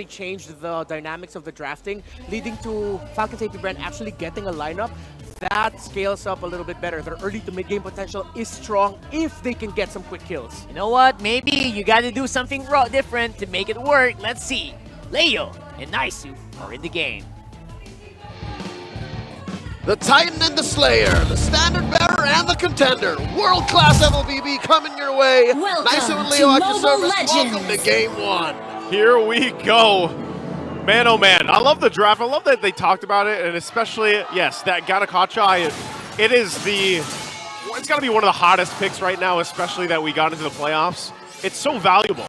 changed the dynamics of the drafting, leading to Falcons AP Bren actually getting a lineup that scales up a little bit better. Their early to mid game potential is strong if they can get some quick kills. You know what? Maybe you got to do something different to make it work. Let's see. Leo and Naisu are in the game. The Titan and the Slayer, the Standard Bearer and the Contender. World-class FLVB coming your way. Naisu and Leo at your service. Welcome to Game 1. Here we go. Man, oh man. I love the draft. I love that they talked about it, and especially, yes, that Ganakacha. It is it's got to be one of the hottest picks right now, especially that we got into the playoffs. It's so valuable.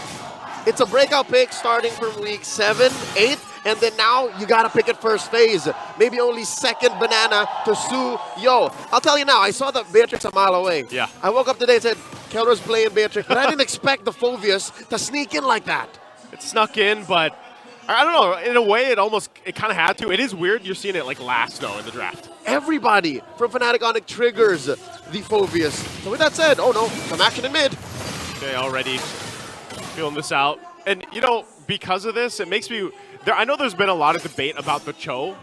It's a breakout pick starting from week 7, 8, and then now you gotta pick it first phase. Maybe only second banana to Su. Yo, I'll tell you now, I saw the Beatrix a mile away. Yeah. I woke up today and said, Kelro's playing Beatrix, but I didn't expect the Phoveus to sneak in like that. It snuck in, but I don't know. In a way, it kind of had to. It is weird. You're seeing it like last though in the draft. Everybody from Fnatic Onic triggers the Phoveus. So with that said, oh no, some action in mid. Okay, already feeling this out. And, you know, because of this, it makes me... I know there's been a lot of debate about the Cho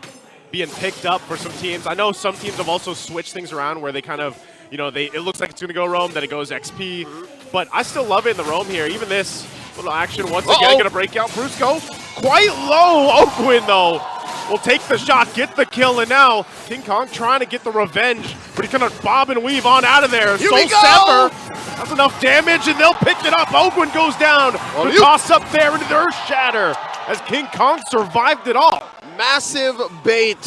being picked up for some teams. I know some teams have also switched things around where they kind of, you know, it looks like it's going to go roam, then it goes XP. But I still love it in the roam here. Even this little action, once again, going to break out. Brusco, quite low. Oakwin, though, will take the shot, get the kill, and now King Kong trying to get the revenge, but he's going to bob and weave on out of there. Here Soul we go! Sever. That's enough damage, and they'll pick it up. Oakwin goes down. The toss up there into the Earth Shatter as King Kong survived it all. Massive bait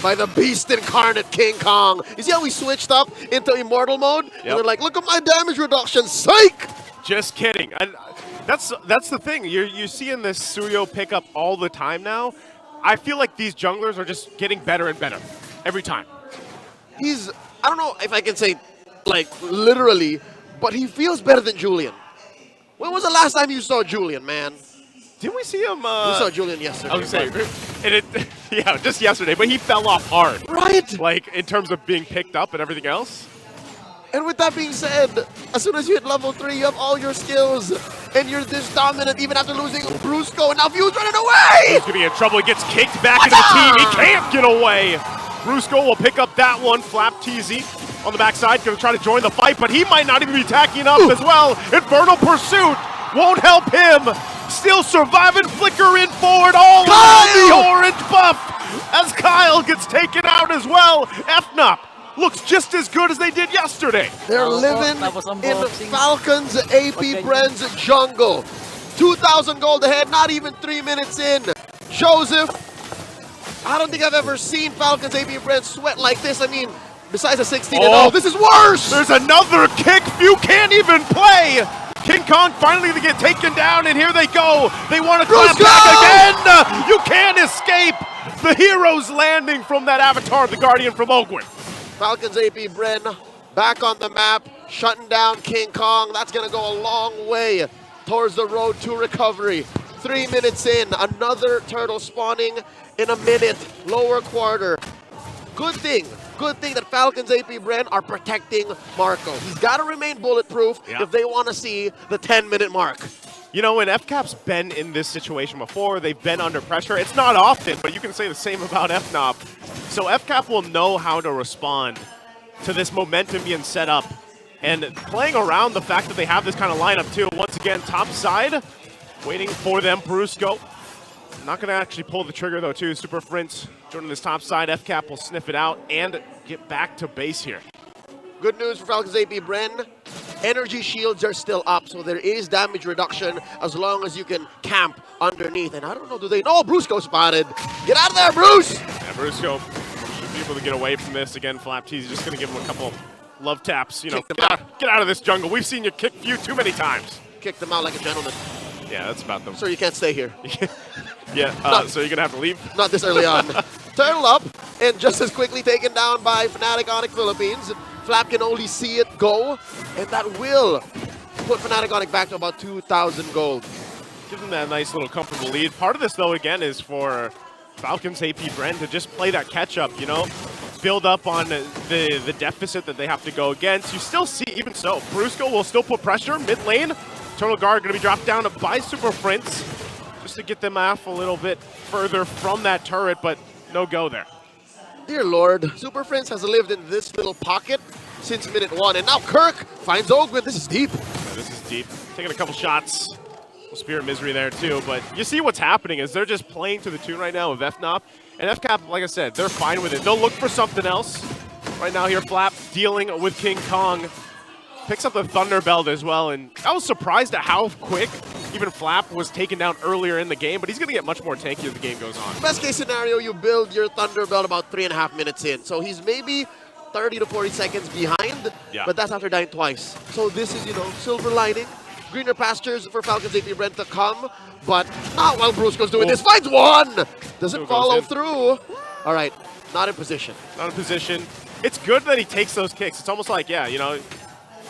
by the beast incarnate King Kong. You see how we switched up into immortal mode? And they're like, look at my damage reduction, psych! Just kidding. And that's the thing. You're seeing this Suyo pick up all the time now. I feel like these junglers are just getting better and better every time. I don't know if I can say, like, literally, but he feels better than Julian. When was the last time you saw Julian, man? Didn't we see him? We saw Julian yesterday. I was saying, yeah, just yesterday, but he fell off hard. Right? Like, in terms of being picked up and everything else. And with that being said, as soon as you hit level 3, you have all your skills, and you're this dominant even after losing Brusco, and now Few's running away! He's going to be in trouble. He gets kicked back into the team. He can't get away. Brusco will pick up that one. Flap TZ on the backside, going to try to join the fight, but he might not even be tacking up as well. Infernal Pursuit won't help him. Still surviving, flickering forward, all around the orange buff as Kyle gets taken out as well. Fnop looks just as good as they did yesterday. They're living in Falcons AP Bren's jungle. 2,000 gold ahead, not even 3 minutes in. Joseph, I don't think I've ever seen Falcons AP Bren sweat like this. I mean, besides a 16-0, this is worse! There's another kick. Few can't even play. King Kong finally to get taken down, and here they go. They want to clap back again. You can't escape. The hero's landing from that avatar, the Guardian from Oakwood. Falcons AP Bren back on the map, shutting down King Kong. That's going to go a long way towards the road to recovery. 3 minutes in, another turtle spawning in a minute, lower quarter. Good thing that Falcons AP Bren are protecting Marco. He's got to remain bulletproof if they want to see the 10-minute mark. You know, when FCAP's been in this situation before, they've been under pressure. It's not often, but you can say the same about FNOP. So FCAP will know how to respond to this momentum being set up. And playing around the fact that they have this kind of lineup too. Once again, top side, waiting for them, Brusco. Not going to actually pull the trigger though too. Super Frince joining this top side. FCAP will sniff it out and get back to base here. Good news for Falcons AP Bren. Energy shields are still up, so there is damage reduction as long as you can camp underneath. And I don't know, do they know? Brusco spotted. Get out of there, Bruce! Yeah, Brusco should be able to get away from this. Again, Flap T's just going to give him a couple love taps. You know, get out of this jungle. We've seen you kick Few too many times. Kick them out like a gentleman. Yeah, that's about them. Sir, you can't stay here. Yeah, so you're going to have to leave? Not this early on. Turtle up, and just as quickly taken down by Fnatic Onic Philippines. Flap can only see it go, and that will put Fnatic Onic back to about 2,000 gold. Gives them that nice little comfortable lead. Part of this, though, again, is for Falcons AP Bren to just play that catch-up, you know? Build up on the deficit that they have to go against. You still see, even so, Brusco will still put pressure mid lane. Eternal Guard going to be dropped down by Super Frince. just to get them off a little bit further from that turret, but no go there. Dear Lord, Super Prince has lived in this little pocket since minute 1, and now Kirk finds Ogwin. This is deep. Yeah, this is deep. Taking a couple shots. Spirit Misery there too, but you see what's happening is they're just playing to the tune right now of FNOP, and FCAP, like I said, they're fine with it. They'll look for something else. Right now here, Flap dealing with King Kong. Picks up the Thunder Belt as well, and I was surprised at how quick even Flap was taken down earlier in the game, but he's going to get much more tanky as the game goes on. Best case scenario, you build your Thunder Belt about 3.5 minutes in, so he's maybe 30 to 40 seconds behind, but that's after dying twice. So this is, you know, silver lining. Greener pastures for Falcons AP Bren to come, but not while Brusco's doing this. Finds one! Doesn't follow through. All right, not in position. Not in position. It's good that he takes those kicks. It's almost like, yeah, you know,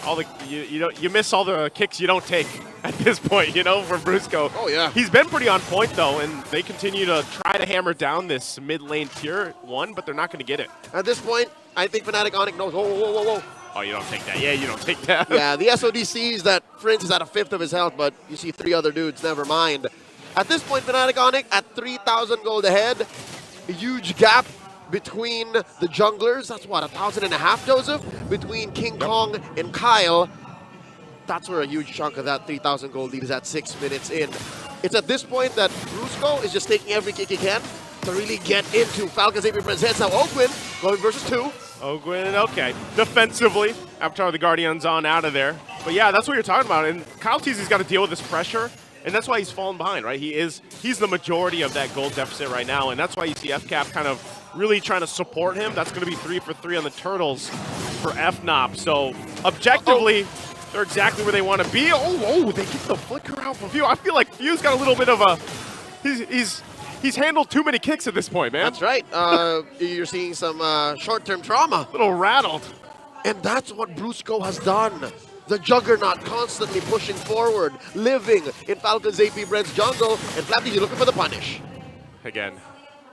all the you miss all the kicks you don't take at this point, you know, for Brusco. Oh, yeah. He's been pretty on point, though, and they continue to try to hammer down this mid-lane tier 1, but they're not going to get it. At this point, I think Fnatic Onic knows, whoa. Oh, you don't take that. Yeah, you don't take that. Yeah, the SOD sees that Prince is at 1/5 of his health, but you see 3 other dudes, never mind. At this point, Fnatic Onic at 3,000 gold ahead. A huge gap between the junglers. That's what, 1,500, Joseph? Between King Kong and Kyle. That's where a huge chunk of that 3,000 gold lead is at 6 minutes in. It's at this point that Brusco is just taking every kick he can to really get into Falcons AP Bren's heads. Now Ogwin going versus 2. Ogwin, okay. Defensively, Avatar the Guardian's on out of there. But yeah, that's what you're talking about. And Kyle Teasy's got to deal with this pressure, and that's why he's fallen behind, right? He's the majority of that gold deficit right now, and that's why you see FCAP kind of really trying to support him. That's going to be 3 for 3 on the Turtles for FNOP. So objectively, they're exactly where they want to be. Oh, they get the flicker out from Few. I feel like Few's got a little bit of a... He's handled too many kicks at this point, man. That's right. You're seeing some short-term trauma. A little rattled. And that's what Brusco has done. The Juggernaut constantly pushing forward, living in Falcons AP Bren's jungle, and Flappy looking for the punish. Again,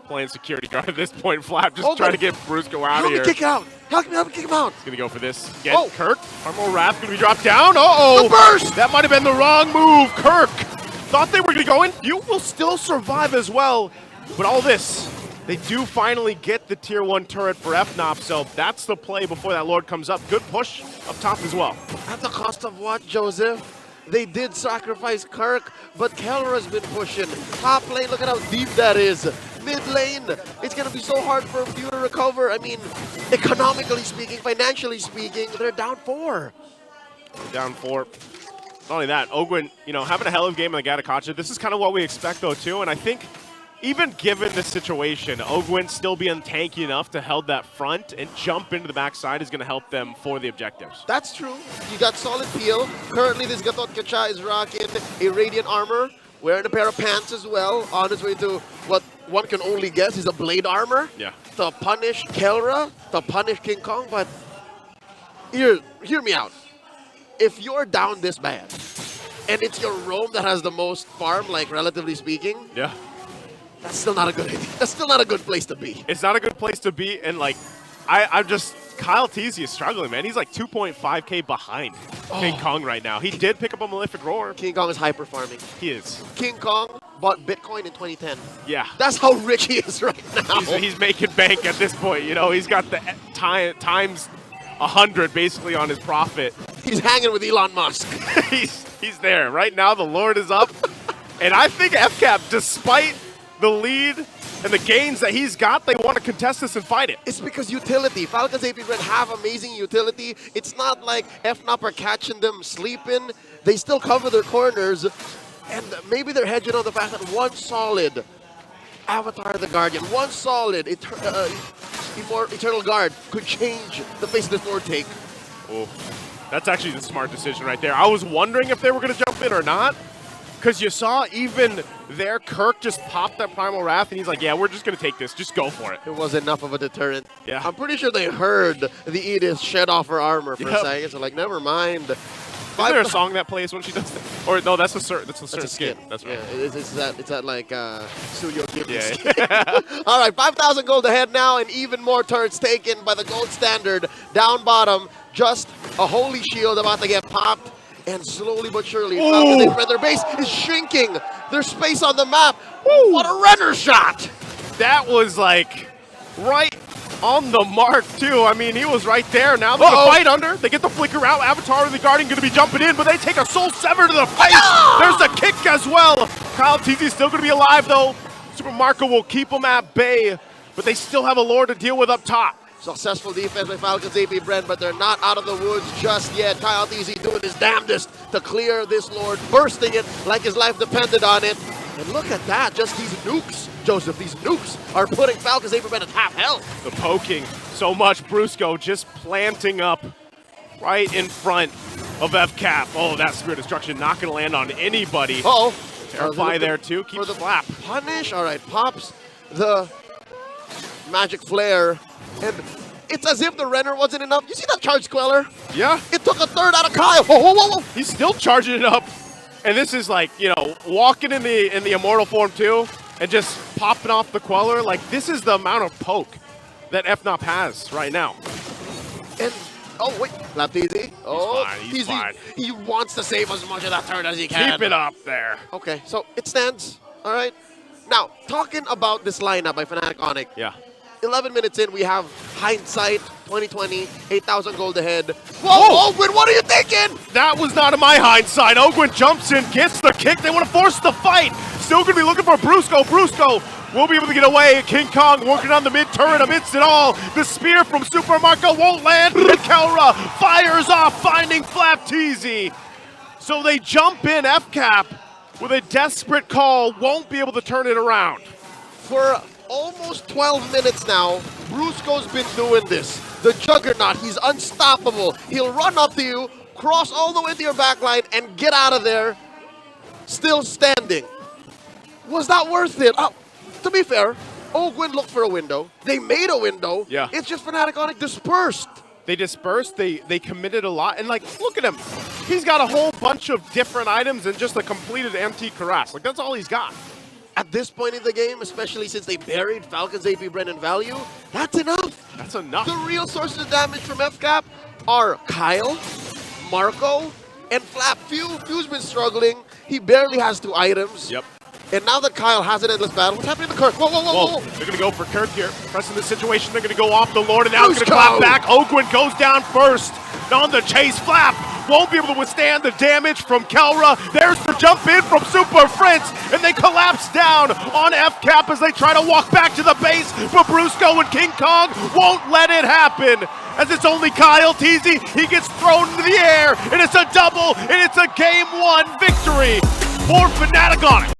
playing security guard at this point. Flap just trying to get Brusco out of here. Help me kick out. Help me kick him out. He's going to go for this. Again, Kirk. Armor Wrath going to be dropped down. The burst! That might have been the wrong move. Kirk thought they were going to go in. You will still survive as well. But all this, they do finally get the tier 1 turret for FNOP, so that's the play before that Lord comes up. Good push up top as well. At the cost of what, Joseph? They did sacrifice Kirk, but Kelra's been pushing. Top lane, look at how deep that is. Mid lane, it's going to be so hard for Few to recover. I mean, economically speaking, financially speaking, they're down 4. Down 4. Not only that, Ogwin, you know, having a hell of a game in the Gatakacha. This is kind of what we expect, though, too. And I think even given the situation, Ogwin still being tanky enough to hold that front and jump into the backside is going to help them for the objectives. That's true. You got solid peel. Currently, this Gatotkacha is rocking a Radiant armor, wearing a pair of pants as well, on his way to what one can only guess is a blade armor. Yeah. To punish Kelra, to punish King Kong, but hear me out. If you're down this bad, and it's your roam that has the most farm, like relatively speaking, yeah, that's still not a good idea. That's still not a good place to be. It's not a good place to be, and like, I'm just, Kyle Teasy is struggling, man. He's like 2.5K behind King Kong right now. He did pick up a Malefic Roar. King Kong is hyper farming. He is. King Kong bought Bitcoin in 2010. Yeah. That's how rich he is right now. He's making bank at this point. You know, he's got the times 100 basically on his profit. He's hanging with Elon Musk. he's there. Right now, the Lord is up. And I think FCAP, despite the lead and the gains that he's got, they want to contest this and fight it. It's because utility. Falcons AP Bren have amazing utility. It's not like FNOP are catching them sleeping. They still cover their corners. And maybe they're hedging on the fact that one solid Avatar the Guardian, one solid Eternal Guard could change the face of this Lord take. Oh, that's actually the smart decision right there. I was wondering if they were going to jump in or not, because you saw even there, Kirk just popped that Primal Wrath, and he's like, yeah, we're just going to take this. Just go for it. It was enough of a deterrent. Yeah. I'm pretty sure they heard the Edith shed off her armor for a second, so like, never mind. Is there a song that plays when she does that? Or no, that's a certain skin. That's right. Yeah, it's that like Studio Ghibli skin. Yeah. All right, 5,000 gold ahead now, and even more turrets taken by the gold standard. Down bottom, just a holy shield about to get popped, and slowly but surely, their base is shrinking. There's space on the map. Woo, what a Renner shot! That was like right on the mark too. I mean, he was right there. Now they're gonna fight under. They get the flicker out. Avatar and the Guardian gonna be jumping in, but they take a Soul Sever to the face. There's the kick as well. Kyle TZ still gonna be alive though. Super Marco will keep him at bay, but they still have a Lord to deal with up top. Successful defense by Falcons AP Bren, but they're not out of the woods just yet. Kyle TZ doing his damnedest to clear this Lord, bursting it like his life depended on it. And look at that, just these nukes, Joseph, these nukes are putting Falcons AP Bren at half health. The poking, so much. Brusco just planting up right in front of FCAP. Oh, that Spirit Destruction not going to land on anybody. Uh-oh. Terrify there too, keeps the flap. Punish, all right, pops the Magic Flare. And it's as if the Renner wasn't enough. You see that charge queller? Yeah. It took a third out of Kyle. Whoa, whoa, whoa, whoa. He's still charging it up. And this is like, you know, walking in the immortal form too and just popping off the queller. Like, this is the amount of poke that FNOP has right now. And, oh, wait, not TZ. Oh, he's fine. He wants to save as much of that turn as he can. Keep it up there. Okay, so it stands, all right? Now, talking about this lineup by Fnatic Onic. Yeah. 11 minutes in, we have hindsight, 2020, 8,000 gold ahead. Whoa, Ogwin, what are you thinking? That was not in my hindsight. Ogwin jumps in, gets the kick. They want to force the fight. Still going to be looking for Brusco. Brusco will be able to get away. King Kong working on the mid turret amidst it all. The spear from Super Marco won't land. And Kelra fires off, finding Flap TZ. So they jump in FCAP with a desperate call. Won't be able to turn it around. For almost 12 minutes now, Brusco's been doing this. The Juggernaut, he's unstoppable. He'll run up to you, cross all the way to your backline, and get out of there, still standing. Was that worth it? To be fair, Ogwin looked for a window. They made a window. Yeah. It's just Fnatic Onic dispersed. They dispersed, they committed a lot, and like, look at him. He's got a whole bunch of different items and just a completed empty Karas. Like, that's all he's got. At this point in the game, especially since they buried Falcons AP Bren in value, that's enough. That's enough. The real sources of damage from FCAP are Kyle, Marco, and Flap. Few's been struggling. He barely has 2 items. Yep. And now that Kyle has an endless battle, what's happening to Kirk? Whoa, whoa, whoa, whoa. They're going to go for Kirk here. Pressing the situation, they're going to go off the Lord, and now it's going to Brusco. clap back. Ogwin goes down first. On the chase, Flap won't be able to withstand the damage from Kelra. There's the jump in from Super Prince, and they collapse down on FCAP as they try to walk back to the base, but Brusco and King Kong won't let it happen. As it's only Kyle TZ, he gets thrown into the air, and it's a double, and it's a Game 1 victory for Fnatic Onic.